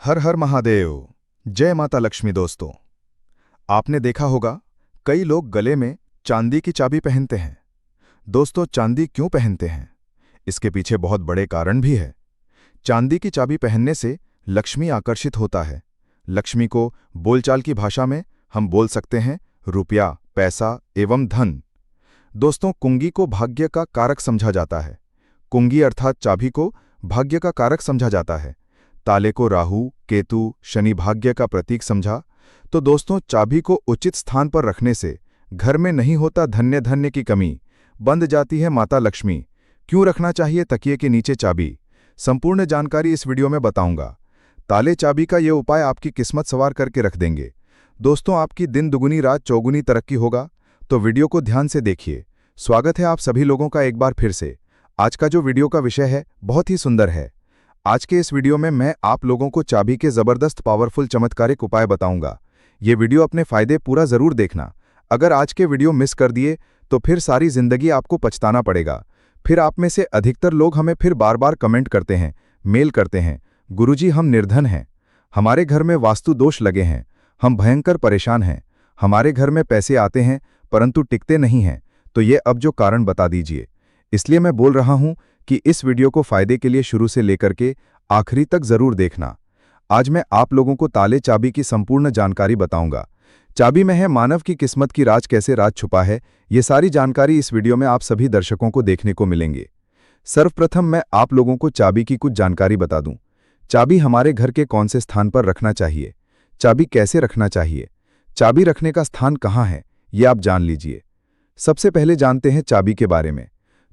हर हर महादेव। जय माता लक्ष्मी। दोस्तों, आपने देखा होगा कई लोग गले में चांदी की चाबी पहनते हैं। दोस्तों, चांदी क्यों पहनते हैं? इसके पीछे बहुत बड़े कारण भी है। चांदी की चाबी पहनने से लक्ष्मी आकर्षित होता है। लक्ष्मी को बोलचाल की भाषा में हम बोल सकते हैं रुपया, पैसा एवं धन। दोस्तों, कुंगी को भाग्य का कारक समझा जाता है। कुंगी अर्थात चाबी को भाग्य का कारक समझा जाता है। ताले को राहु, केतु, शनि भाग्य का प्रतीक समझा। तो दोस्तों, चाबी को उचित स्थान पर रखने से घर में नहीं होता धन्य धन्य की कमी, बंद जाती है माता लक्ष्मी। क्यों रखना चाहिए तकिए के नीचे चाबी? संपूर्ण जानकारी इस वीडियो में बताऊंगा। ताले चाबी का ये उपाय आपकी किस्मत सवार करके रख देंगे। दोस्तों, आपकी दिन दुगुनी रात चौगुनी तरक्की होगा, तो वीडियो को ध्यान से देखिए। स्वागत है आप सभी लोगों का एक बार फिर से। आज का जो वीडियो का विषय है बहुत ही सुंदर है। आज के इस वीडियो में मैं आप लोगों को चाबी के जबरदस्त पावरफुल चमत्कारिक उपाय बताऊंगा। ये वीडियो अपने फायदे पूरा जरूर देखना। अगर आज के वीडियो मिस कर दिए तो फिर सारी जिंदगी आपको पछताना पड़ेगा। फिर आप में से अधिकतर लोग हमें फिर बार बार कमेंट करते हैं, मेल करते हैं, गुरुजी हम निर्धन हैं, हमारे घर में वास्तु दोष लगे हैं, हम भयंकर परेशान हैं, हमारे घर में पैसे आते हैं परंतु टिकते नहीं हैं। तो ये अब जो कारण बता दीजिए। इसलिए मैं बोल रहा हूं कि इस वीडियो को फायदे के लिए शुरू से लेकर के आखिरी तक जरूर देखना। आज मैं आप लोगों को ताले चाबी की संपूर्ण जानकारी बताऊंगा। चाबी में है मानव की किस्मत की राज, कैसे राज छुपा है, ये सारी जानकारी इस वीडियो में आप सभी दर्शकों को देखने को मिलेंगे। सर्वप्रथम मैं आप लोगों को चाबी की कुछ जानकारी बता दूं। चाबी हमारे घर के कौन से स्थान पर रखना चाहिए, चाबी कैसे रखना चाहिए, चाबी रखने का स्थान कहाँ है, ये आप जान लीजिए। सबसे पहले जानते हैं चाबी के बारे में।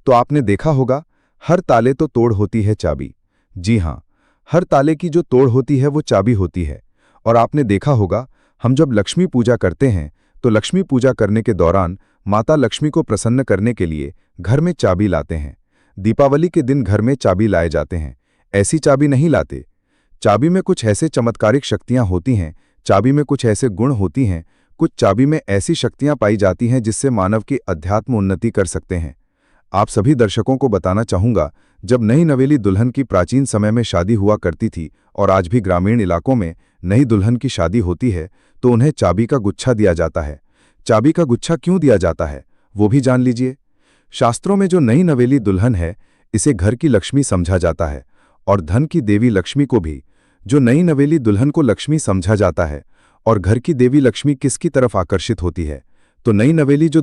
तो आपने देखा होगा हर ताले तो तोड़ होती है चाबी। जी हाँ, हर ताले की जो तोड़ होती है वो चाबी होती है। और आपने देखा होगा हम जब लक्ष्मी पूजा करते हैं तो लक्ष्मी पूजा करने के दौरान माता लक्ष्मी को प्रसन्न करने के लिए घर में चाबी लाते हैं। दीपावली के दिन घर में चाबी लाए जाते हैं, ऐसी चाबी नहीं लाते। चाबी में कुछ ऐसे चमत्कारिक शक्तियां होती हैं, चाबी में कुछ ऐसे गुण होती हैं, कुछ चाबी में ऐसी शक्तियां पाई जाती हैं जिससे मानव की अध्यात्म उन्नति कर सकते हैं। आप सभी दर्शकों को बताना चाहूंगा, जब नई नवेली दुल्हन की प्राचीन समय में शादी हुआ करती थी और आज भी ग्रामीण इलाकों में नई दुल्हन की शादी होती है तो उन्हें चाबी का गुच्छा दिया जाता है। चाबी का गुच्छा क्यों दिया जाता है वो भी जान लीजिए। शास्त्रों में जो नई नवेली दुल्हन है इसे घर की लक्ष्मी समझा जाता है और धन की देवी लक्ष्मी को भी। जो नई नवेली दुल्हन को लक्ष्मी समझा जाता है और घर की देवी लक्ष्मी किसकी तरफ आकर्षित होती है? तो नई नवेली जो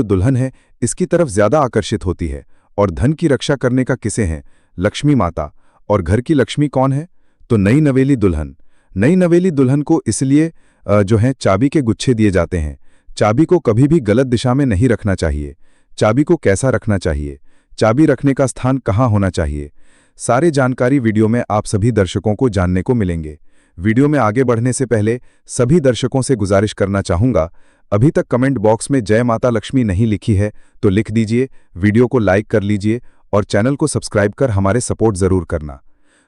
दुल्हन है इसकी तरफ ज्यादा आकर्षित होती है। और धन की रक्षा करने का किसे है? लक्ष्मी माता। और घर की लक्ष्मी कौन है? तो नई नवेली दुल्हन। नई नवेली दुल्हन को इसलिए जो है चाबी के गुच्छे दिए जाते हैं। चाबी को कभी भी गलत दिशा में नहीं रखना चाहिए। चाबी को कैसा रखना चाहिए, चाबी रखने का स्थान कहाँ होना चाहिए, सारे जानकारी वीडियो में आप सभी दर्शकों को जानने को मिलेंगे। वीडियो में आगे बढ़ने से पहले सभी दर्शकों से गुजारिश करना चाहूंगा, अभी तक कमेंट बॉक्स में जय माता लक्ष्मी नहीं लिखी है तो लिख दीजिए, वीडियो को लाइक कर लीजिए और चैनल को सब्सक्राइब कर हमारे सपोर्ट जरूर करना।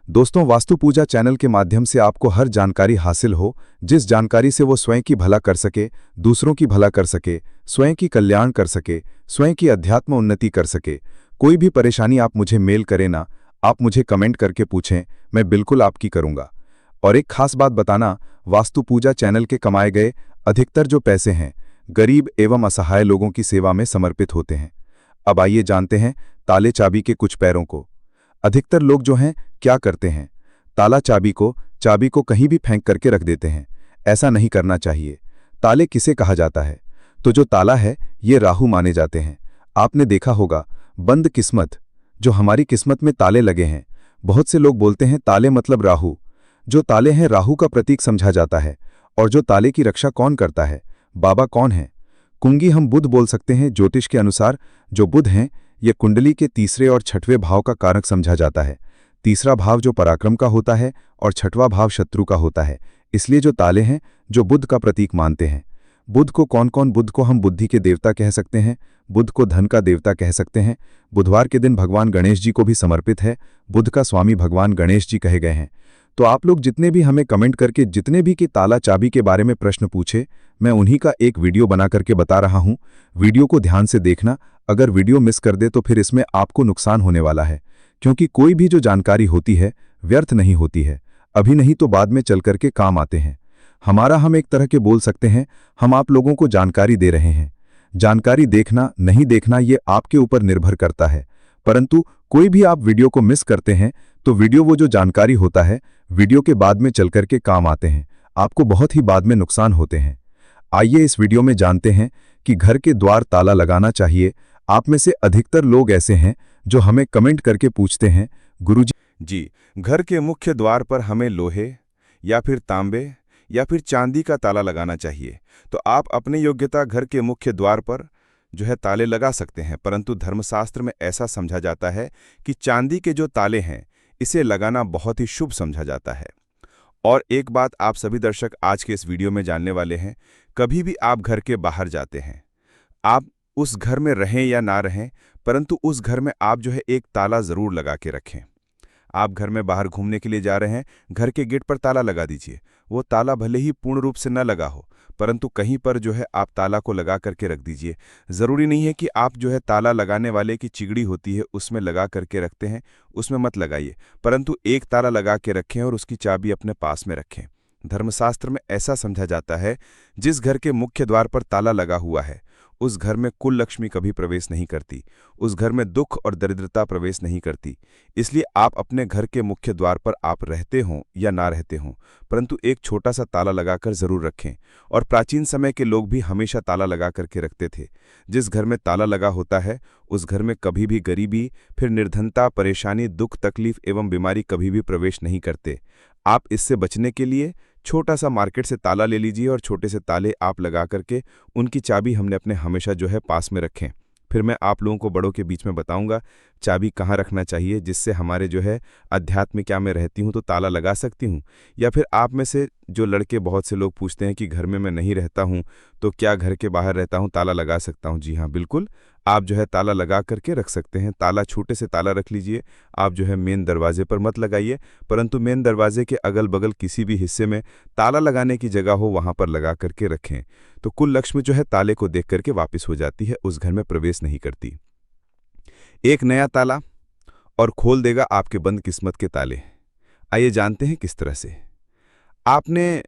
दोस्तों, वास्तु पूजा चैनल के माध्यम से आपको हर जानकारी हासिल हो, जिस जानकारी से वो स्वयं की भला कर सके, दूसरों की भला कर सके, स्वयं की कल्याण कर सके, स्वयं की अध्यात्म उन्नति कर सके। कोई भी परेशानी आप मुझे मेल करें ना, आप मुझे कमेंट करके पूछें, मैं बिल्कुल आपकी करूंगा। और एक खास बात बताना, वास्तु पूजा चैनल के कमाए गए अधिकतर जो पैसे हैं गरीब एवं असहाय लोगों की सेवा में समर्पित होते हैं। अब आइए जानते हैं ताले चाबी के कुछ पैरों को। अधिकतर लोग जो हैं क्या करते हैं, ताला चाबी को कहीं भी फेंक करके रख देते हैं। ऐसा नहीं करना चाहिए। ताले किसे कहा जाता है? तो जो ताला है ये राहु माने जाते हैं। आपने देखा होगा बंद किस्मत, जो हमारी किस्मत में ताले लगे हैं। बहुत से लोग बोलते हैं ताले मतलब राहु। जो ताले हैं राहु का प्रतीक समझा जाता है। और जो ताले की रक्षा कौन करता है? बाबा कौन है? कुंगी हम बुध बोल सकते हैं। ज्योतिष के अनुसार जो बुध हैं ये कुंडली के तीसरे और छठवें भाव का कारक समझा जाता है। तीसरा भाव जो पराक्रम का होता है और छठवां भाव शत्रु का होता है। इसलिए जो ताले हैं जो बुध का प्रतीक मानते हैं। बुध को कौन? बुध को हम बुद्धि के देवता कह सकते हैं, बुध को धन का देवता कह सकते हैं। बुधवार के दिन भगवान गणेश जी को भी समर्पित है। बुध का स्वामी भगवान गणेश जी कहे गए हैं। तो आप लोग जितने भी हमें कमेंट करके जितने भी कि ताला चाबी के बारे में प्रश्न पूछे, मैं उन्हीं का एक वीडियो बना करके बता रहा हूं। वीडियो को ध्यान से देखना। अगर वीडियो मिस कर दे तो फिर इसमें आपको नुकसान होने वाला है, क्योंकि कोई भी जो जानकारी होती है व्यर्थ नहीं होती है। अभी नहीं तो बाद में चल करके काम आते हैं। हमारा हम एक तरह के बोल सकते हैं, हम आप लोगों को जानकारी दे रहे हैं। जानकारी देखना नहीं देखना ये आपके ऊपर निर्भर करता है, परंतु कोई भी आप वीडियो को मिस करते हैं तो वीडियो वो जो जानकारी होता है वीडियो के बाद में चल करके काम आते हैं, आपको बहुत ही बाद में नुकसान होते हैं। आइए इस वीडियो में जानते हैं कि घर के द्वार ताला लगाना चाहिए। आप में से अधिकतर लोग ऐसे हैं जो हमें कमेंट करके पूछते हैं, गुरुजी घर के मुख्य द्वार पर हमें लोहे या फिर तांबे या फिर चांदी का ताला लगाना चाहिए। तो आप अपनी योग्यता घर के मुख्य द्वार पर जो है ताले लगा सकते हैं, परंतु धर्मशास्त्र में ऐसा समझा जाता है कि चांदी के जो ताले हैं इसे लगाना बहुत ही शुभ समझा जाता है। और एक बात आप सभी दर्शक आज के इस वीडियो में जानने वाले हैं, कभी भी आप घर के बाहर जाते हैं, आप उस घर में रहें या ना रहें, परंतु उस घर में आप जो है एक ताला ज़रूर लगा के रखें। आप घर में बाहर घूमने के लिए जा रहे हैं, घर के गेट पर ताला लगा दीजिए। वो ताला भले ही पूर्ण रूप से न लगा हो, परंतु कहीं पर जो है आप ताला को लगा करके रख दीजिए। ज़रूरी नहीं है कि आप जो है ताला लगाने वाले की चिगड़ी होती है उसमें लगा करके रखते हैं, उसमें मत लगाइए, परंतु एक ताला लगा के रखें और उसकी चाबी अपने पास में रखें। धर्मशास्त्र में ऐसा समझा जाता है, जिस घर के मुख्य द्वार पर ताला लगा हुआ है उस घर में कुल लक्ष्मी कभी प्रवेश नहीं करती, उस घर में दुख और दरिद्रता प्रवेश नहीं करती। इसलिए आप अपने घर के मुख्य द्वार पर आप रहते हों या ना रहते हों, परंतु एक छोटा सा ताला लगाकर जरूर रखें। और प्राचीन समय के लोग भी हमेशा ताला लगा करके रखते थे। जिस घर में ताला लगा होता है उस घर में कभी भी गरीबी, फिर निर्धनता, परेशानी, दुख, तकलीफ एवं बीमारी कभी भी प्रवेश नहीं करते। आप इससे बचने के लिए छोटा सा मार्केट से ताला ले लीजिए और छोटे से ताले आप लगा करके उनकी चाबी हमने अपने हमेशा जो है पास में रखें। फिर मैं आप लोगों को बड़ों के बीच में बताऊंगा चाबी कहाँ रखना चाहिए, जिससे हमारे जो है अध्यात्म में क्या मैं रहती हूँ तो ताला लगा सकती हूँ। या फिर आप में से जो लड़के बहुत से लोग पूछते हैं कि घर में मैं नहीं रहता हूँ तो क्या घर के बाहर रहता हूँ ताला लगा सकता हूँ। जी हाँ, बिल्कुल, आप जो है ताला लगा करके रख सकते हैं। ताला छोटे से ताला रख लीजिए। आप जो है मेन दरवाजे पर मत लगाइए, परंतु मेन दरवाजे के अगल बगल किसी भी हिस्से में ताला लगाने की जगह हो वहाँ पर लगा करके रखें। तो कुल लक्ष्मी जो है ताले को देख करके वापस हो जाती है, उस घर में प्रवेश नहीं करती। एक नया ताला और खोल देगा आपके बंद किस्मत के ताले। आइए जानते हैं किस तरह से। आपने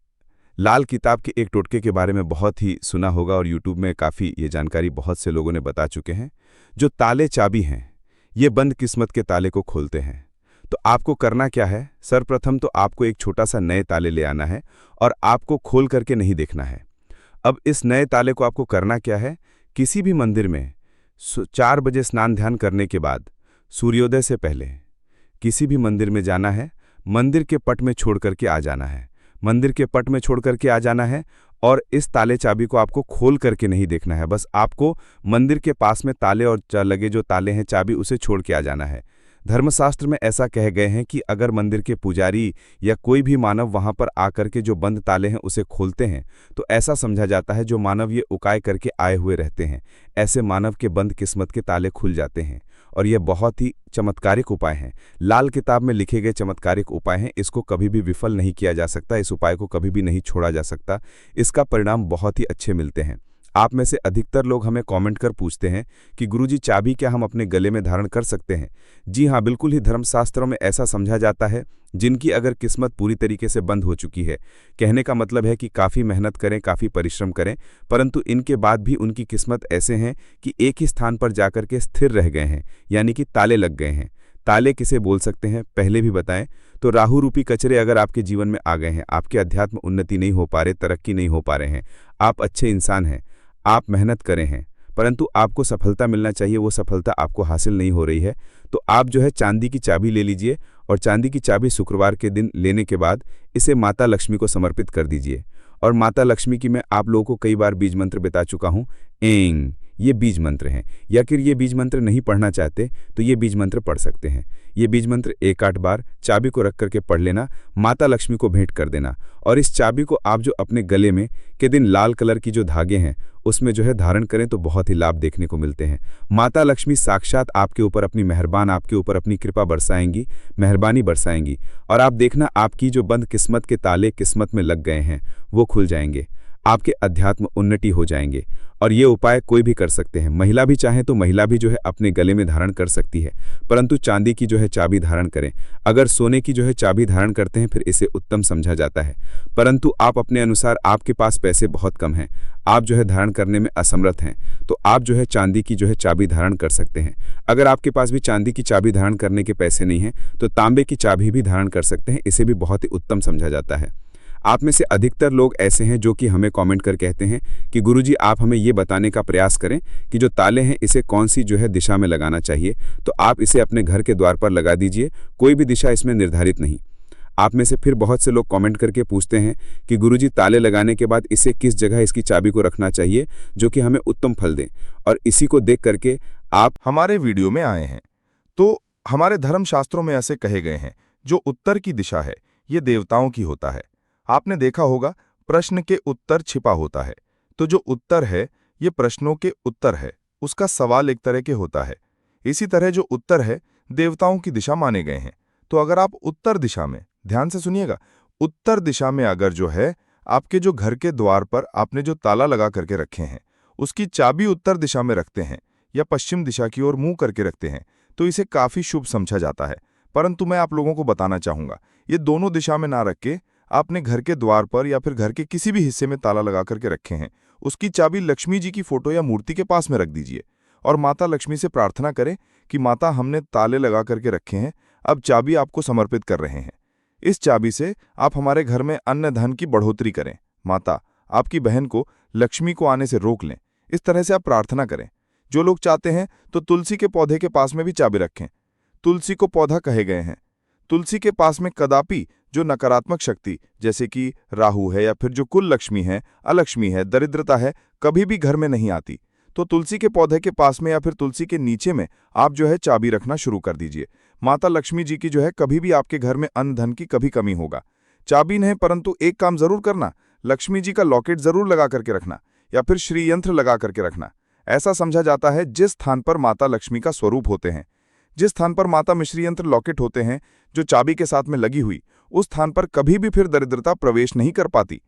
लाल किताब के एक टोटके के बारे में बहुत ही सुना होगा और यूट्यूब में काफ़ी ये जानकारी बहुत से लोगों ने बता चुके हैं। जो ताले चाबी हैं ये बंद किस्मत के ताले को खोलते हैं। तो आपको करना क्या है, सर्वप्रथम तो आपको एक छोटा सा नए ताले ले आना है और आपको खोल करके नहीं देखना है। अब इस नए ताले को आपको करना क्या है, किसी भी मंदिर में 4 बजे स्नान ध्यान करने के बाद सूर्योदय से पहले किसी भी मंदिर में जाना है, मंदिर के पट में छोड़ करके आ जाना है। मंदिर के पट में छोड़ करके आ जाना है और इस ताले चाबी को आपको खोल करके नहीं देखना है, बस आपको मंदिर के पास में ताले और लगे जो ताले हैं चाबी उसे छोड़ के आ जाना है। धर्मशास्त्र में ऐसा कहे गए हैं कि अगर मंदिर के पुजारी या कोई भी मानव वहां पर आकर के जो बंद ताले हैं उसे खोलते हैं तो ऐसा समझा जाता है जो मानव ये उकाय करके आए हुए रहते हैं, ऐसे मानव के बंद किस्मत के ताले खुल जाते हैं। और यह बहुत ही चमत्कारिक उपाय हैं। लाल किताब में लिखे गए चमत्कारिक उपाय हैं, इसको कभी भी विफल नहीं किया जा सकता, इस उपाय को कभी भी नहीं छोड़ा जा सकता। इसका परिणाम बहुत ही अच्छे मिलते हैं। आप में से अधिकतर लोग हमें कमेंट कर पूछते हैं कि गुरुजी चाबी क्या हम अपने गले में धारण कर सकते हैं। जी हाँ, बिल्कुल ही धर्मशास्त्रों में ऐसा समझा जाता है जिनकी अगर किस्मत पूरी तरीके से बंद हो चुकी है, कहने का मतलब है कि काफ़ी मेहनत करें, काफ़ी परिश्रम करें, परंतु इनके बाद भी उनकी किस्मत ऐसे हैं कि एक ही स्थान पर जाकर के स्थिर रह गए हैं, यानी कि ताले लग गए हैं। ताले किसे बोल सकते हैं पहले भी बताएं, तो राहु रूपी कचरे अगर आपके जीवन में आ गए हैं, आपके अध्यात्म उन्नति नहीं हो पा रहे, तरक्की नहीं हो पा रहे हैं, आप अच्छे इंसान हैं, आप मेहनत करें हैं, परंतु आपको सफलता मिलना चाहिए, वो सफलता आपको हासिल नहीं हो रही है, तो आप जो है चांदी की चाबी ले लीजिए और चांदी की चाबी शुक्रवार के दिन लेने के बाद इसे माता लक्ष्मी को समर्पित कर दीजिए। और माता लक्ष्मी की मैं आप लोगों को कई बार बीज मंत्र बता चुका हूँ। एंग ये बीज मंत्र हैं, या फिर ये बीज मंत्र नहीं पढ़ना चाहते तो ये बीज मंत्र पढ़ सकते हैं। ये बीज मंत्र 1-8 बार चाबी को रख करके पढ़ लेना, माता लक्ष्मी को भेंट कर देना। और इस चाबी को आप जो अपने गले में के दिन लाल कलर की जो धागे हैं उसमें जो है धारण करें तो बहुत ही लाभ देखने को मिलते हैं। माता लक्ष्मी साक्षात आपके ऊपर अपनी मेहरबान, आपके ऊपर अपनी कृपा बरसाएंगी, मेहरबानी बरसाएंगी, और आप देखना आपकी जो बंद किस्मत के ताले किस्मत में लग गए हैं वो खुल जाएंगे। आपके अध्यात्म उन्नति हो जाएंगे। और ये उपाय कोई भी कर सकते हैं, महिला भी चाहे तो महिला भी जो है अपने गले में धारण कर सकती है, परंतु चांदी की जो है चाबी धारण करें। अगर सोने की जो है चाबी धारण करते हैं फिर इसे उत्तम समझा जाता है, परंतु आप अपने अनुसार आपके पास पैसे बहुत कम हैं, आप जो है धारण करने में असमर्थ हैं, तो आप जो है चांदी की जो है चाबी धारण कर सकते हैं। अगर आपके पास भी चांदी की चाबी धारण करने के पैसे नहीं हैं तो तांबे की चाबी भी धारण कर सकते हैं, इसे भी बहुत ही उत्तम समझा जाता है। आप में से अधिकतर लोग ऐसे हैं जो कि हमें कमेंट कर कहते हैं कि गुरुजी आप हमें ये बताने का प्रयास करें कि जो ताले हैं इसे कौन सी जो है दिशा में लगाना चाहिए, तो आप इसे अपने घर के द्वार पर लगा दीजिए, कोई भी दिशा इसमें निर्धारित नहीं। आप में से फिर बहुत से लोग कमेंट करके पूछते हैं कि गुरुजी ताले लगाने के बाद इसे किस जगह इसकी चाबी को रखना चाहिए जो कि हमें उत्तम फल दें, और इसी को देख करके आप हमारे वीडियो में आए हैं। तो हमारे धर्मशास्त्रों में ऐसे कहे गए हैं, जो उत्तर की दिशा है ये देवताओं की होता है। आपने देखा होगा प्रश्न के उत्तर छिपा होता है, तो जो उत्तर है ये प्रश्नों के उत्तर है, उसका सवाल एक तरह के होता है। इसी तरह जो उत्तर है देवताओं की दिशा माने गए हैं। तो अगर आप उत्तर दिशा में, ध्यान से सुनिएगा, उत्तर दिशा में अगर जो है आपके जो घर के द्वार पर आपने जो ताला लगा करके रखे हैं उसकी चाबी उत्तर दिशा में रखते हैं या पश्चिम दिशा की ओर मुंह करके रखते हैं, तो इसे काफी शुभ समझा जाता है। परंतु मैं आप लोगों को बताना चाहूंगा, ये दोनों दिशा में ना रख के आपने घर के द्वार पर या फिर घर के किसी भी हिस्से में ताला लगा करके रखे हैं, उसकी चाबी लक्ष्मी जी की फोटो या मूर्ति के पास में रख दीजिए और माता लक्ष्मी से प्रार्थना करें कि माता हमने ताले लगा करके रखे हैं, अब चाबी आपको समर्पित कर रहे हैं। इस चाबी से आप हमारे घर में अन्न धन की बढ़ोतरी करें, माता आपकी बहन को लक्ष्मी को आने से रोक लें। इस तरह से आप प्रार्थना करें। जो लोग चाहते हैं तो तुलसी के पौधे के पास में भी चाबी रखें। तुलसी को पौधा कहे गए हैं। तुलसी के पास में कदापि जो नकारात्मक शक्ति जैसे कि राहु है या फिर जो कुल लक्ष्मी है, अलक्ष्मी है, दरिद्रता है, कभी भी घर में नहीं आती। तो तुलसी के पौधे के पास में या फिर तुलसी के नीचे में आप जो है चाबी रखना शुरू कर दीजिए। माता लक्ष्मी जी की जो है कभी भी आपके घर में अन्न धन की कभी कमी होगा। चाबी नहीं, परंतु एक काम जरूर करना, लक्ष्मी जी का लॉकेट जरूर लगा करके रखना या फिर श्री यंत्र लगा करके रखना। ऐसा समझा जाता है जिस स्थान पर माता लक्ष्मी का स्वरूप होते हैं, जिस स्थान पर माता मिश्री यंत्र लॉकेट होते हैं जो चाबी के साथ में लगी हुई, उस स्थान पर कभी भी फिर दरिद्रता प्रवेश नहीं कर पाती।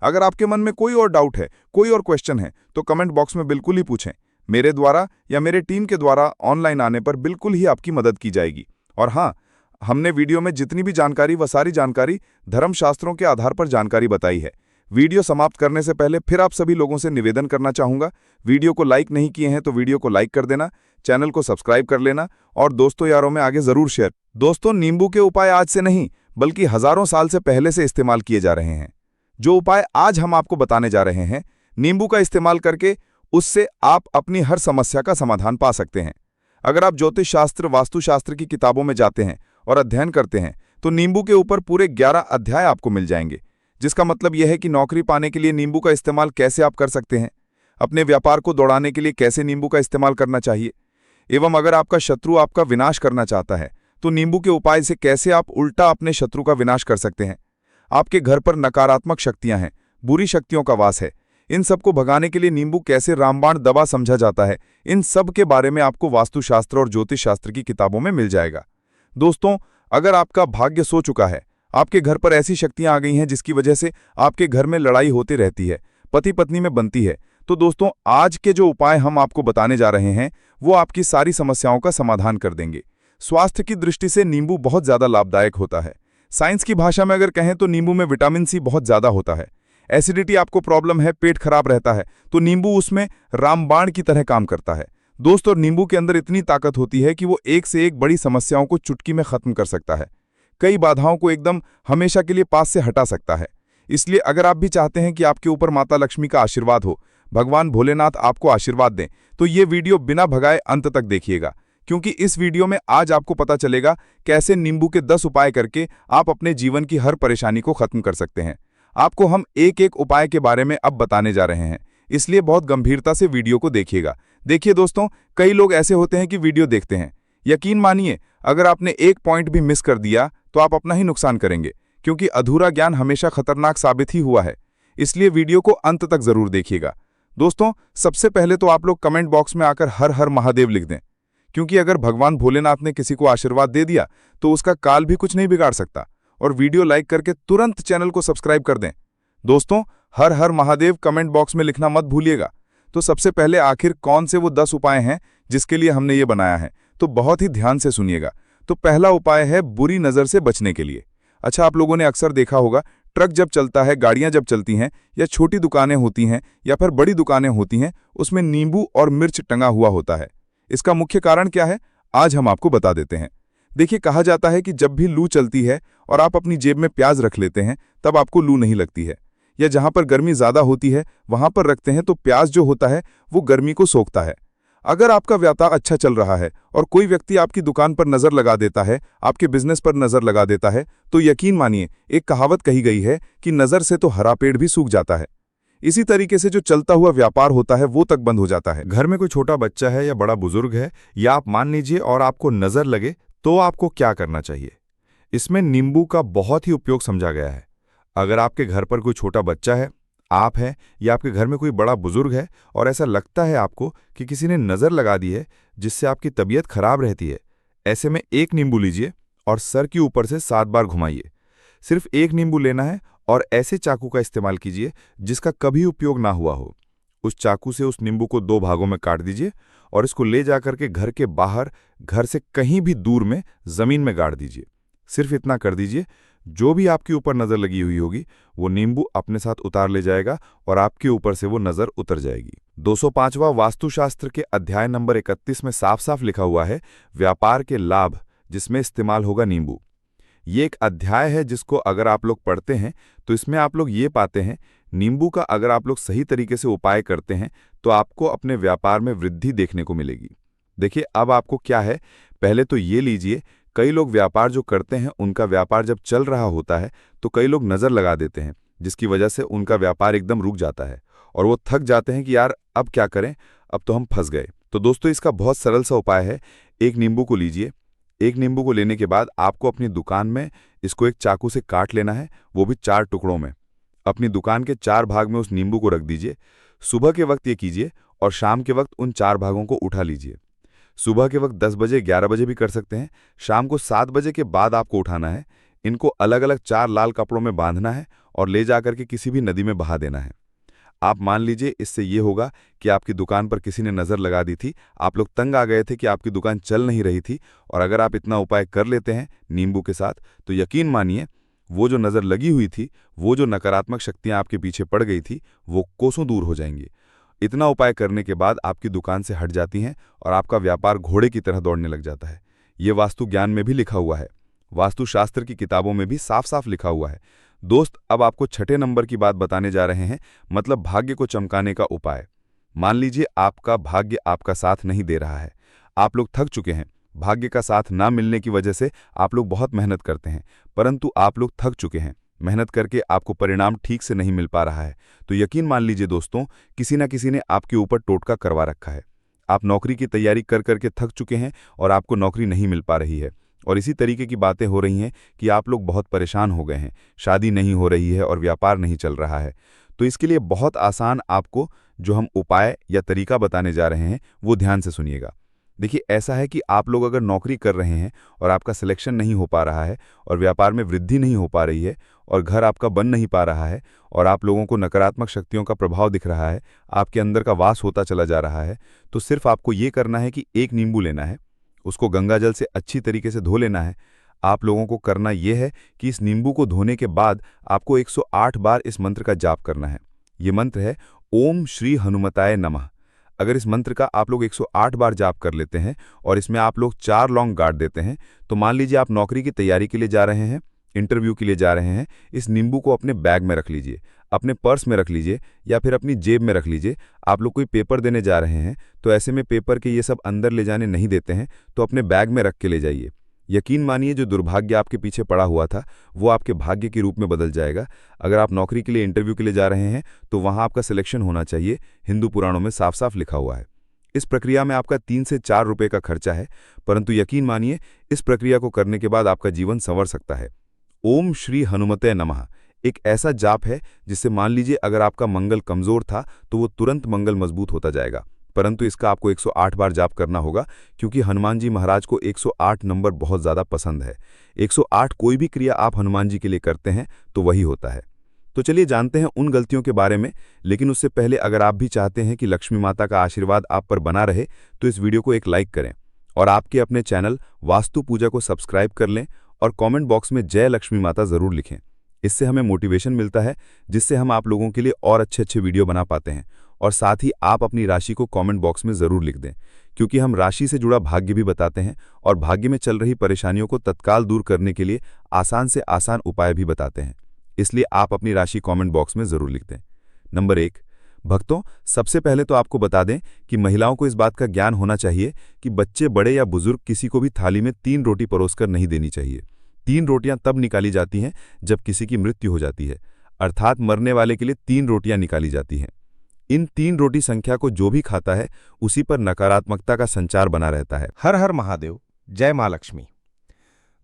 अगर आपके मन में कोई और डाउट है, कोई और क्वेश्चन है, तो कमेंट बॉक्स में बिल्कुल ही पूछें। मेरे द्वारा या मेरे टीम के द्वारा ऑनलाइन आने पर बिल्कुल ही आपकी मदद की जाएगी। और हाँ, हमने वीडियो में जितनी भी जानकारी व सारी जानकारी धर्मशास्त्रों के आधार पर जानकारी बताई है। वीडियो समाप्त करने से पहले फिर आप सभी लोगों से निवेदन करना चाहूंगा, वीडियो को लाइक नहीं किए हैं तो वीडियो को लाइक कर देना, चैनल को सब्सक्राइब कर लेना और दोस्तों यारों में आगे जरूर शेयर। दोस्तों, नींबू के उपाय आज से नहीं बल्कि हजारों साल से पहले से इस्तेमाल किए जा रहे हैं। जो उपाय आज हम आपको बताने जा रहे हैं, नींबू का इस्तेमाल करके उससे आप अपनी हर समस्या का समाधान पा सकते हैं। अगर आप ज्योतिष शास्त्र, वास्तुशास्त्र की किताबों में जाते हैं और अध्ययन करते हैं तो नींबू के ऊपर पूरे 11 अध्याय आपको मिल जाएंगे, जिसका मतलब यह है कि नौकरी पाने के लिए नींबू का इस्तेमाल कैसे आप कर सकते हैं, अपने व्यापार को दौड़ाने के लिए कैसे नींबू का इस्तेमाल करना चाहिए, एवं अगर आपका शत्रु आपका विनाश करना चाहता है तो नींबू के उपाय से कैसे आप उल्टा अपने शत्रु का विनाश कर सकते हैं। आपके घर पर नकारात्मक शक्तियां हैं, बुरी शक्तियों का वास है, इन सब को भगाने के लिए नींबू कैसे रामबाण दवा समझा जाता है, इन सब के बारे में आपको वास्तुशास्त्र और ज्योतिष शास्त्र की किताबों में मिल जाएगा। दोस्तों, अगर आपका भाग्य सो चुका है, आपके घर पर ऐसी शक्तियां आ गई हैं जिसकी वजह से आपके घर में लड़ाई होती रहती है, पति पत्नी में बनती है, तो दोस्तों आज के जो उपाय हम आपको बताने जा रहे हैं वो आपकी सारी समस्याओं का समाधान कर देंगे। स्वास्थ्य की दृष्टि से नींबू बहुत ज्यादा लाभदायक होता है। साइंस की भाषा में अगर कहें तो नींबू में विटामिन सी बहुत ज्यादा होता है। एसिडिटी आपको प्रॉब्लम है, पेट खराब रहता है, तो नींबू उसमें रामबाण की तरह काम करता है। दोस्तों, नींबू के अंदर इतनी ताकत होती है कि वो एक से एक बड़ी समस्याओं को चुटकी में खत्म कर सकता है, कई बाधाओं को एकदम हमेशा के लिए पास से हटा सकता है। इसलिए अगर आप भी चाहते हैं कि आपके ऊपर माता लक्ष्मी का आशीर्वाद हो, भगवान भोलेनाथ आपको आशीर्वाद दें, तो ये वीडियो बिना भगाए अंत तक देखिएगा, क्योंकि इस वीडियो में आज आपको पता चलेगा कैसे नींबू के 10 उपाय करके आप अपने जीवन की हर परेशानी को खत्म कर सकते हैं। आपको हम एक एक उपाय के बारे में अब बताने जा रहे हैं, इसलिए बहुत गंभीरता से वीडियो को देखिएगा। देखिए दोस्तों, कई लोग ऐसे होते हैं कि वीडियो देखते हैं, यकीन मानिए अगर आपने एक पॉइंट भी मिस कर दिया तो आप अपना ही नुकसान करेंगे, क्योंकि अधूरा ज्ञान हमेशा खतरनाक साबित ही हुआ है। इसलिए वीडियो को अंत तक जरूर देखिएगा। दोस्तों, सबसे पहले तो आप लोग कमेंट बॉक्स में आकर हर हर महादेव लिख दें, क्योंकि अगर भगवान भोलेनाथ ने किसी को आशीर्वाद दे दिया तो उसका काल भी कुछ नहीं बिगाड़ सकता। और वीडियो लाइक करके तुरंत चैनल को सब्सक्राइब कर दें। दोस्तों, हर हर महादेव कमेंट बॉक्स में लिखना मत भूलिएगा। तो सबसे पहले आखिर कौन से वो 10 उपाय हैं जिसके लिए हमने ये बनाया है, तो बहुत ही ध्यान से सुनिएगा। तो पहला उपाय है बुरी नज़र से बचने के लिए। अच्छा, आप लोगों ने अक्सर देखा होगा, ट्रक जब चलता है, गाड़ियां जब चलती हैं, या छोटी दुकानें होती हैं या फिर बड़ी दुकानें होती हैं, उसमें नींबू और मिर्च टंगा हुआ होता है। इसका मुख्य कारण क्या है, आज हम आपको बता देते हैं। देखिए, कहा जाता है कि जब भी लू चलती है और आप अपनी जेब में प्याज रख लेते हैं, तब आपको लू नहीं लगती है। या जहां पर गर्मी ज्यादा होती है वहां पर रखते हैं तो प्याज जो होता है वो गर्मी को सोखता है। अगर आपका व्यापार अच्छा चल रहा है और कोई व्यक्ति आपकी दुकान पर नजर लगा देता है, आपके बिजनेस पर नजर लगा देता है, तो यकीन मानिए, एक कहावत कही गई है कि नजर से तो हरा पेड़ भी सूख जाता है। इसी तरीके से जो चलता हुआ व्यापार होता है वो तक बंद हो जाता है। घर में कोई छोटा बच्चा है या बड़ा बुजुर्ग है, या आप मान लीजिए, और आपको नजर लगे, तो आपको क्या करना चाहिए। इसमें नींबू का बहुत ही उपयोग समझा गया है। अगर आपके घर पर कोई छोटा बच्चा है, आप हैं, या आपके घर में कोई बड़ा बुजुर्ग है और ऐसा लगता है आपको कि किसी ने नज़र लगा दी है जिससे आपकी तबीयत खराब रहती है, ऐसे में एक नींबू लीजिए और सर के ऊपर से 7 बार घुमाइए। सिर्फ एक नींबू लेना है और ऐसे चाकू का इस्तेमाल कीजिए जिसका कभी उपयोग ना हुआ हो। उस चाकू से उस नींबू को 2 भागों में काट दीजिए और इसको ले जाकर के घर के बाहर, घर से कहीं भी दूर में जमीन में गाड़ दीजिए। सिर्फ इतना कर दीजिए, जो भी आपके ऊपर नजर लगी हुई होगी वो नींबू अपने साथ उतार ले जाएगा और आपके ऊपर से वो नजर उतर जाएगी। 205वां वास्तुशास्त्र के अध्याय नंबर 31 में साफ साफ लिखा हुआ है, व्यापार के लाभ जिसमें इस्तेमाल होगा नींबू। ये एक अध्याय है जिसको अगर आप लोग पढ़ते हैं तो इसमें आप लोग ये पाते हैं, नींबू का अगर आप लोग सही तरीके से उपाय करते हैं तो आपको अपने व्यापार में वृद्धि देखने को मिलेगी। देखिए, अब आपको क्या है, पहले तो ये लीजिए, कई लोग व्यापार जो करते हैं उनका व्यापार जब चल रहा होता है तो कई लोग नज़र लगा देते हैं, जिसकी वजह से उनका व्यापार एकदम रुक जाता है और वो थक जाते हैं कि यार अब क्या करें, अब तो हम फंस गए। तो दोस्तों, इसका बहुत सरल सा उपाय है। एक नींबू को लीजिए। एक नींबू को लेने के बाद आपको अपनी दुकान में इसको एक चाकू से काट लेना है, वो भी 4 टुकड़ों में। अपनी दुकान के 4 भाग में उस नींबू को रख दीजिए। सुबह के वक्त ये कीजिए और शाम के वक्त उन 4 भागों को उठा लीजिए। सुबह के वक्त 10 बजे, 11 बजे भी कर सकते हैं। शाम को 7 बजे के बाद आपको उठाना है। इनको अलग अलग 4 लाल कपड़ों में बांधना है और ले जाकर के किसी भी नदी में बहा देना है। आप मान लीजिए, इससे ये होगा कि आपकी दुकान पर किसी ने नज़र लगा दी थी, आप लोग तंग आ गए थे कि आपकी दुकान चल नहीं रही थी, और अगर आप इतना उपाय कर लेते हैं नींबू के साथ, तो यकीन मानिए, वो जो नज़र लगी हुई थी, वो जो नकारात्मक शक्तियाँ आपके पीछे पड़ गई थी, वो कोसों दूर हो जाएंगी। इतना उपाय करने के बाद आपकी दुकान से हट जाती हैं और आपका व्यापार घोड़े की तरह दौड़ने लग जाता है। ये वास्तु ज्ञान में भी लिखा हुआ है, वास्तुशास्त्र की किताबों में भी साफ साफ लिखा हुआ है। दोस्त, अब आपको 6ठे नंबर की बात बताने जा रहे हैं, मतलब भाग्य को चमकाने का उपाय। मान लीजिए आपका भाग्य आपका साथ नहीं दे रहा है, आप लोग थक चुके हैं। भाग्य का साथ ना मिलने की वजह से आप लोग बहुत मेहनत करते हैं, परंतु आप लोग थक चुके हैं। मेहनत करके आपको परिणाम ठीक से नहीं मिल पा रहा है, तो यकीन मान लीजिए दोस्तों, किसी न किसी ने आपके ऊपर टोटका करवा रखा है। आप नौकरी की तैयारी कर करके थक चुके हैं और आपको नौकरी नहीं मिल पा रही है, और इसी तरीके की बातें हो रही हैं कि आप लोग बहुत परेशान हो गए हैं, शादी नहीं हो रही है और व्यापार नहीं चल रहा है। तो इसके लिए बहुत आसान आपको जो हम उपाय या तरीका बताने जा रहे हैं वो ध्यान से सुनिएगा। देखिए, ऐसा है कि आप लोग अगर नौकरी कर रहे हैं और आपका सिलेक्शन नहीं हो पा रहा है और व्यापार में वृद्धि नहीं हो पा रही है और घर आपका बन नहीं पा रहा है और आप लोगों को नकारात्मक शक्तियों का प्रभाव दिख रहा है, आपके अंदर का वास होता चला जा रहा है, तो सिर्फ आपको ये करना है कि एक नींबू लेना है, उसको गंगाजल से अच्छी तरीके से धो लेना है। आप लोगों को करना यह है कि इस नींबू को धोने के बाद आपको 108 बार इस मंत्र का जाप करना है। ये मंत्र है ओम श्री हनुमताय नमः। अगर इस मंत्र का आप लोग 108 बार जाप कर लेते हैं और इसमें आप लोग 4 लौंग गाड़ देते हैं, तो मान लीजिए आप नौकरी की तैयारी के लिए जा रहे हैं, इंटरव्यू के लिए जा रहे हैं, इस नींबू को अपने बैग में रख लीजिए, अपने पर्स में रख लीजिए या फिर अपनी जेब में रख लीजिए। आप लोग कोई पेपर देने जा रहे हैं तो ऐसे में पेपर के ये सब अंदर ले जाने नहीं देते हैं, तो अपने बैग में रख के ले जाइए। यकीन मानिए, जो दुर्भाग्य आपके पीछे पड़ा हुआ था वो आपके भाग्य के रूप में बदल जाएगा। अगर आप नौकरी के लिए इंटरव्यू के लिए जा रहे हैं तो वहां आपका सिलेक्शन होना चाहिए, हिंदू पुराणों में साफ साफ लिखा हुआ है। इस प्रक्रिया में आपका 3 से 4 रुपए का खर्चा है, परंतु यकीन मानिए, इस प्रक्रिया को करने के बाद आपका जीवन संवर सकता है। ओम श्री हनुमते नमः एक ऐसा जाप है जिससे मान लीजिए अगर आपका मंगल कमजोर था तो वो तुरंत मंगल मजबूत होता जाएगा, परंतु इसका आपको 108 बार जाप करना होगा, क्योंकि हनुमान जी महाराज को 108 नंबर बहुत ज़्यादा पसंद है। 108 कोई भी क्रिया आप हनुमान जी के लिए करते हैं तो वही होता है। तो चलिए जानते हैं उन गलतियों के बारे में। लेकिन उससे पहले अगर आप भी चाहते हैं कि लक्ष्मी माता का आशीर्वाद आप पर बना रहे तो इस वीडियो को एक लाइक करें और आपके अपने चैनल वास्तु पूजा को सब्सक्राइब कर लें और कमेंट बॉक्स में जय लक्ष्मी माता ज़रूर लिखें। इससे हमें मोटिवेशन मिलता है, जिससे हम आप लोगों के लिए और अच्छे वीडियो बना पाते हैं। और साथ ही आप अपनी राशि को कमेंट बॉक्स में ज़रूर लिख दें, क्योंकि हम राशि से जुड़ा भाग्य भी बताते हैं और भाग्य में चल रही परेशानियों को तत्काल दूर करने के लिए आसान से आसान उपाय भी बताते हैं। इसलिए आप अपनी राशि कमेंट बॉक्स में ज़रूर लिख दें। नंबर 1, भक्तों, सबसे पहले तो आपको बता दें कि महिलाओं को इस बात का ज्ञान होना चाहिए कि बच्चे, बड़े या बुजुर्ग किसी को भी थाली में 3 रोटी परोसकर नहीं देनी चाहिए। 3 रोटियां तब निकाली जाती हैं जब किसी की मृत्यु हो जाती है, अर्थात मरने वाले के लिए 3 रोटियां निकाली जाती हैं। इन 3 रोटी संख्या को जो भी खाता है उसी पर नकारात्मकता का संचार बना रहता है। हर हर महादेव, जय मां लक्ष्मी।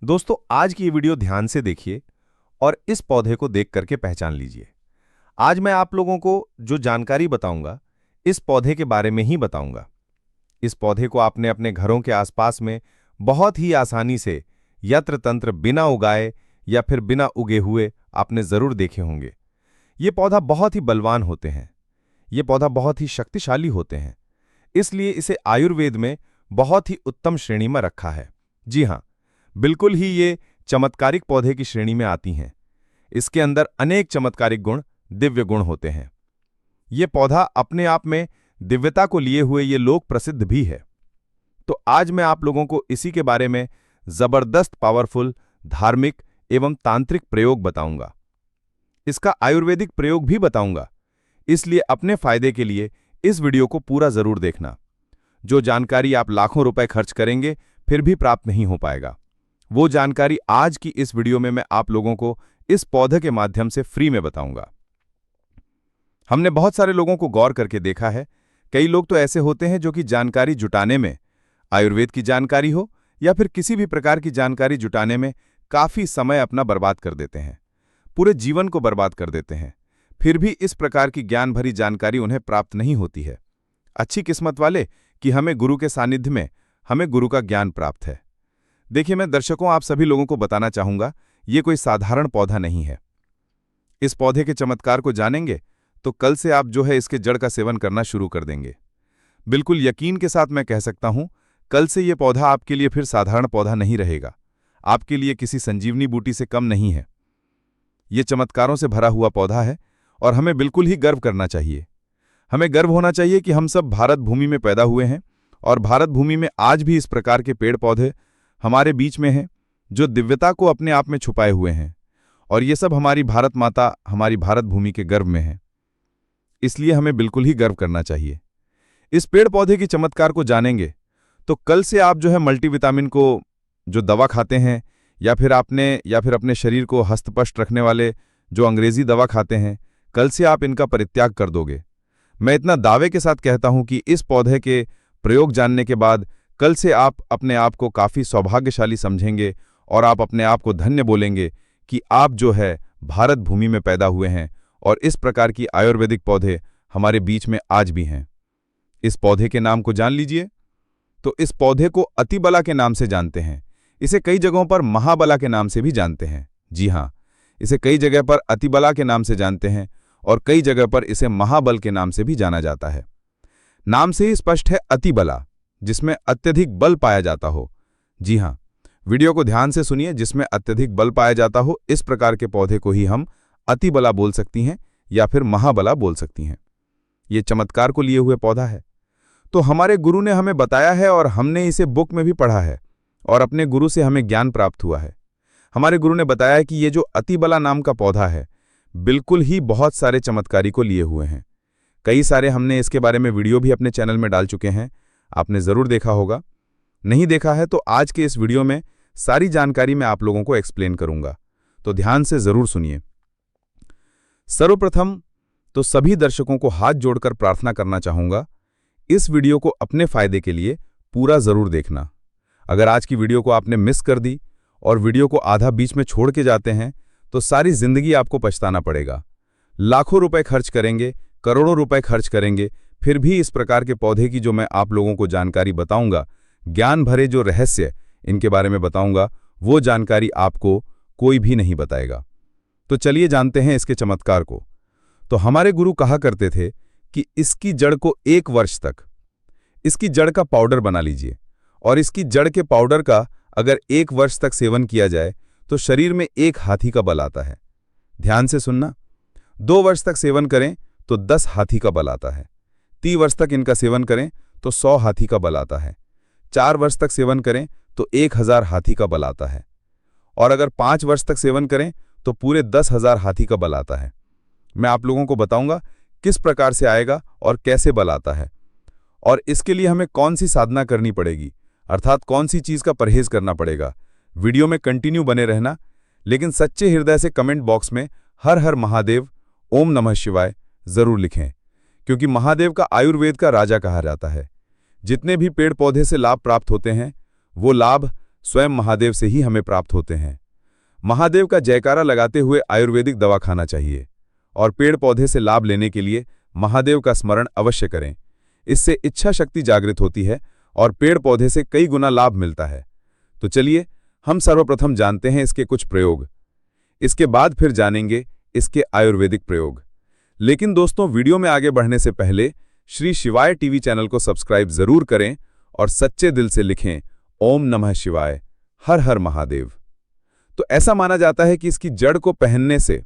दोस्तों, आज की ये वीडियो ध्यान से देखिए और इस पौधे को देख करके पहचान लीजिए। आज मैं आप लोगों को जो जानकारी बताऊंगा इस पौधे के बारे में ही बताऊंगा। इस पौधे को आपने अपने घरों के आसपास में बहुत ही आसानी से यंत्र तंत्र बिना उगाए या फिर बिना उगे हुए आपने जरूर देखे होंगे। ये पौधा बहुत ही बलवान होते हैं, ये पौधा बहुत ही शक्तिशाली होते हैं, इसलिए इसे आयुर्वेद में बहुत ही उत्तम श्रेणी में रखा है। जी हाँ, बिल्कुल ही ये चमत्कारिक पौधे की श्रेणी में आती हैं। इसके अंदर अनेक चमत्कारिक गुण, दिव्य गुण होते हैं। ये पौधा अपने आप में दिव्यता को लिए हुए ये लोक प्रसिद्ध भी है। तो आज मैं आप लोगों को इसी के बारे में जबरदस्त पावरफुल धार्मिक एवं तांत्रिक प्रयोग बताऊंगा। इसका आयुर्वेदिक प्रयोग भी बताऊंगा, इसलिए अपने फायदे के लिए इस वीडियो को पूरा जरूर देखना। जो जानकारी आप लाखों रुपए खर्च करेंगे फिर भी प्राप्त नहीं हो पाएगा, वो जानकारी आज की इस वीडियो में मैं आप लोगों को इस पौधे के माध्यम से फ्री में बताऊंगा। हमने बहुत सारे लोगों को गौर करके देखा है, कई लोग तो ऐसे होते हैं जो कि जानकारी जुटाने में, आयुर्वेद की जानकारी हो या फिर किसी भी प्रकार की जानकारी जुटाने में काफी समय अपना बर्बाद कर देते हैं, पूरे जीवन को बर्बाद कर देते हैं, फिर भी इस प्रकार की ज्ञान भरी जानकारी उन्हें प्राप्त नहीं होती है। अच्छी किस्मत वाले कि हमें गुरु के सानिध्य में हमें गुरु का ज्ञान प्राप्त है। देखिए, मैं दर्शकों आप सभी लोगों को बताना चाहूंगा, ये कोई साधारण पौधा नहीं है। इस पौधे के चमत्कार को जानेंगे तो कल से आप जो है इसके जड़ का सेवन करना शुरू कर देंगे। बिल्कुल यकीन के साथ मैं कह सकता हूं, कल से ये पौधा आपके लिए फिर साधारण पौधा नहीं रहेगा, आपके लिए किसी संजीवनी बूटी से कम नहीं है। ये चमत्कारों से भरा हुआ पौधा है और हमें बिल्कुल ही गर्व करना चाहिए। हमें गर्व होना चाहिए कि हम सब भारत भूमि में पैदा हुए हैं और भारत भूमि में आज भी इस प्रकार के पेड़ पौधे हमारे बीच में हैं जो दिव्यता को अपने आप में छुपाए हुए हैं, और ये सब हमारी भारत माता, हमारी भारत भूमि के गर्व में है। इसलिए हमें बिल्कुल ही गर्व करना चाहिए। इस पेड़ पौधे की चमत्कार को जानेंगे तो कल से आप जो है मल्टीविटामिन को जो दवा खाते हैं या फिर अपने शरीर को हस्तपष्ट रखने वाले जो अंग्रेजी दवा खाते हैं, कल से आप इनका परित्याग कर दोगे। मैं इतना दावे के साथ कहता हूं कि इस पौधे के प्रयोग जानने के बाद कल से आप अपने आप को काफी सौभाग्यशाली समझेंगे और आप अपने आप को धन्य बोलेंगे कि आप जो है भारत भूमि में पैदा हुए हैं और इस प्रकार की आयुर्वेदिक पौधे हमारे बीच में आज भी हैं। इस पौधे के नाम को जान लीजिए। तो इस पौधे को अतिबला के नाम से जानते हैं। इसे कई जगहों पर महाबला के नाम से भी जानते हैं। जी हाँ, इसे कई जगह पर अतिबला के नाम से जानते हैं और कई जगह पर इसे महाबल के नाम से भी जाना जाता है। नाम से ही स्पष्ट है अतिबला, जिसमें अत्यधिक बल पाया जाता हो। जी हाँ, वीडियो को ध्यान से सुनिए। जिसमें अत्यधिक बल पाया जाता हो, इस प्रकार के पौधे को ही हम अतिबला बोल सकती हैं या फिर महाबला बोल सकती हैं। ये चमत्कार को लिए हुए पौधा है। तो हमारे गुरु ने हमें बताया है और हमने इसे बुक में भी पढ़ा है और अपने गुरु से हमें ज्ञान प्राप्त हुआ है। हमारे गुरु ने बताया है कि ये जो अतिबला नाम का पौधा है बिल्कुल ही बहुत सारे चमत्कारी को लिए हुए हैं। कई सारे हमने इसके बारे में वीडियो भी अपने चैनल में डाल चुके हैं, आपने ज़रूर देखा होगा। नहीं देखा है तो आज के इस वीडियो में सारी जानकारी मैं आप लोगों को एक्सप्लेन करूंगा, तो ध्यान से ज़रूर सुनिए। सर्वप्रथम तो सभी दर्शकों को हाथ जोड़कर प्रार्थना करना चाहूंगा, इस वीडियो को अपने फायदे के लिए पूरा ज़रूर देखना। अगर आज की वीडियो को आपने मिस कर दी और वीडियो को आधा बीच में छोड़ के जाते हैं तो सारी जिंदगी आपको पछताना पड़ेगा। लाखों रुपए खर्च करेंगे, करोड़ों रुपए खर्च करेंगे, फिर भी इस प्रकार के पौधे की जो मैं आप लोगों को जानकारी बताऊंगा, ज्ञान भरे जो रहस्य इनके बारे में बताऊंगा, वो जानकारी आपको कोई भी नहीं बताएगा। तो चलिए जानते हैं इसके चमत्कार को। तो हमारे गुरु कहा करते थे कि इसकी जड़ को 1 वर्ष तक इसकी जड़ का पाउडर बना लीजिए, और इसकी जड़ के पाउडर का अगर 1 वर्ष तक सेवन किया जाए तो शरीर में 1 हाथी का बल आता है। ध्यान से सुनना, 2 वर्ष तक सेवन करें तो 10 हाथी का बल आता है। 3 वर्ष तक इनका सेवन करें तो 100 हाथी का बल आता है। 4 वर्ष तक सेवन करें तो 1000 हाथी का बल आता है। और अगर 5 वर्ष तक सेवन करें तो पूरे 10,000 हाथी का बल आता है। मैं आप लोगों को बताऊंगा किस प्रकार से आएगा और कैसे बल आता है, और इसके लिए हमें कौन सी साधना करनी पड़ेगी, अर्थात कौन सी चीज का परहेज करना पड़ेगा। वीडियो में कंटिन्यू बने रहना, लेकिन सच्चे हृदय से कमेंट बॉक्स में हर हर महादेव, ओम नमः शिवाय जरूर लिखें, क्योंकि महादेव का आयुर्वेद का राजा कहा जाता है। जितने भी पेड़ पौधे से लाभ प्राप्त होते हैं वो लाभ स्वयं महादेव से ही हमें प्राप्त होते हैं। महादेव का जयकारा लगाते हुए आयुर्वेदिक दवा खाना चाहिए, और पेड़ पौधे से लाभ लेने के लिए महादेव का स्मरण अवश्य करें। इससे इच्छा शक्ति जागृत होती है और पेड़ पौधे से कई गुना लाभ मिलता है। तो चलिए हम सर्वप्रथम जानते हैं इसके कुछ प्रयोग, इसके बाद फिर जानेंगे इसके आयुर्वेदिक प्रयोग। लेकिन दोस्तों, वीडियो में आगे बढ़ने से पहले श्री शिवाय टीवी चैनल को सब्सक्राइब जरूर करें और सच्चे दिल से लिखें ओम नमः शिवाय, हर हर महादेव। तो ऐसा माना जाता है कि इसकी जड़ को पहनने से,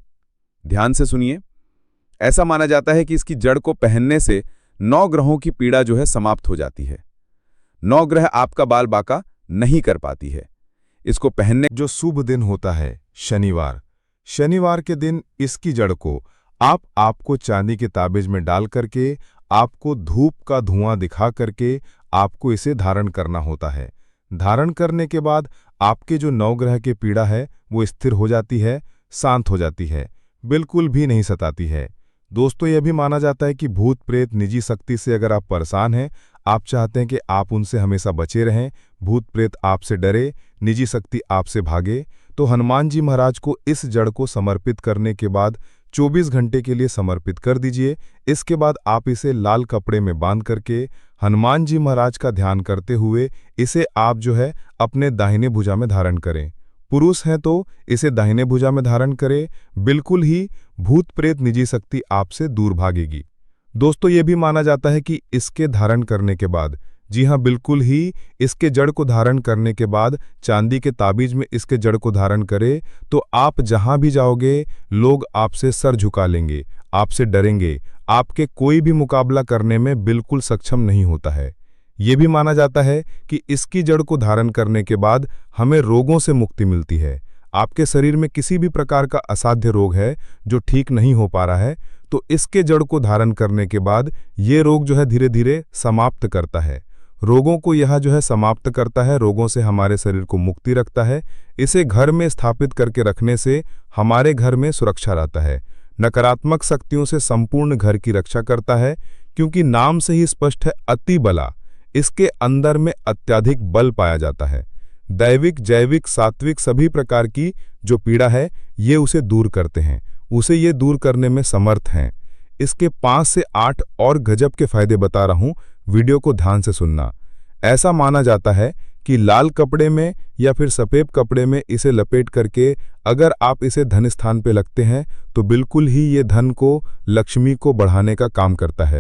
ध्यान से सुनिए, ऐसा माना जाता है कि इसकी जड़ को पहनने से 9 ग्रहों की पीड़ा जो है समाप्त हो जाती है। 9 ग्रह आपका बाल बाका नहीं कर पाती है। इसको पहनने जो शुभ दिन होता है शनिवार, शनिवार के दिन इसकी जड़ को आपको चांदी के ताबीज में डाल करके, आपको धूप का धुआं दिखा करके आपको इसे धारण करना होता है। धारण करने के बाद आपके जो 9 ग्रह की पीड़ा है वो स्थिर हो जाती है, शांत हो जाती है, बिल्कुल भी नहीं सताती है। दोस्तों, यह भी माना जाता है कि भूत प्रेत निजी शक्ति से अगर आप परेशान हैं, आप चाहते हैं कि आप उनसे हमेशा बचे रहें, भूत प्रेत आपसे डरे, निजी शक्ति आपसे भागे, तो हनुमान जी महाराज को इस जड़ को समर्पित करने के बाद 24 घंटे के लिए समर्पित कर दीजिए। इसके बाद आप इसे लाल कपड़े में बांध करके हनुमान जी महाराज का ध्यान करते हुए इसे आप जो है अपने दाहिने भुजा में धारण करें। पुरुष हैं तो इसे दाहिने भुजा में धारण करें, बिल्कुल ही भूत प्रेत निजी शक्ति आपसे दूर भागेगी। दोस्तों, ये भी माना जाता है कि इसके धारण करने के बाद, जी हाँ बिल्कुल ही, इसके जड़ को धारण करने के बाद चांदी के ताबीज में इसके जड़ को धारण करें तो आप जहां भी जाओगे लोग आपसे सर झुका लेंगे, आपसे डरेंगे, आपके कोई भी मुकाबला करने में बिल्कुल सक्षम नहीं होता है। ये भी माना जाता है कि इसकी जड़ को धारण करने के बाद हमें रोगों से मुक्ति मिलती है। आपके शरीर में किसी भी प्रकार का असाध्य रोग है जो ठीक नहीं हो पा रहा है, तो इसके जड़ को धारण करने के बाद ये रोग जो है धीरे धीरे समाप्त करता है। रोगों को यह जो है समाप्त करता है, रोगों से हमारे शरीर को मुक्ति रखता है। इसे घर में स्थापित करके रखने से हमारे घर में सुरक्षा रहता है, नकारात्मक शक्तियों से संपूर्ण घर की रक्षा करता है, क्योंकि नाम से ही स्पष्ट है अति बला, इसके अंदर में अत्यधिक बल पाया जाता है। दैविक, जैविक, सात्विक सभी प्रकार की जो पीड़ा है ये उसे दूर करते हैं, उसे ये दूर करने में समर्थ हैं। इसके 5 से 8 और गजब के फायदे बता रहा हूं, वीडियो को ध्यान से सुनना। ऐसा माना जाता है कि लाल कपड़े में या फिर सफेद कपड़े में इसे लपेट करके अगर आप इसे धन स्थान पे लगते हैं तो बिल्कुल ही ये धन को, लक्ष्मी को बढ़ाने का काम करता है।